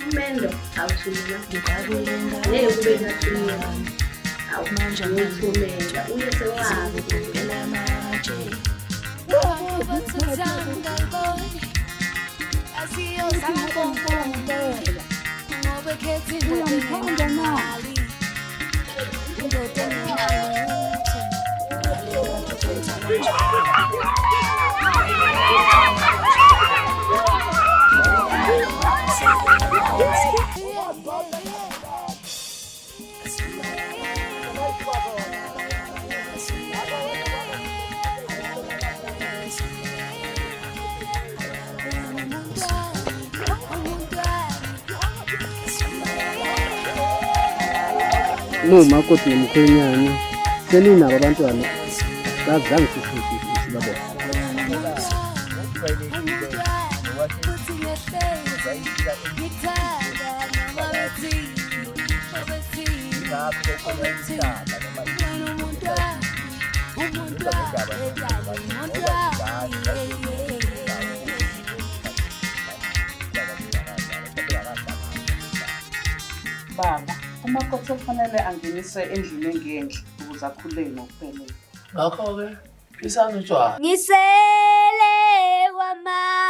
umendo awuthumela ngeke kube nathumela awumanje ngithumela uye sewazi No makoti nomkhwenyana seninabo abantwana bazange sibabona. Baba, umakoti kufanele angenise endlini engenhla ukuze akhuleke ngokuphelele. Ngakho-ke, phisana utshwala. Ngisele kwama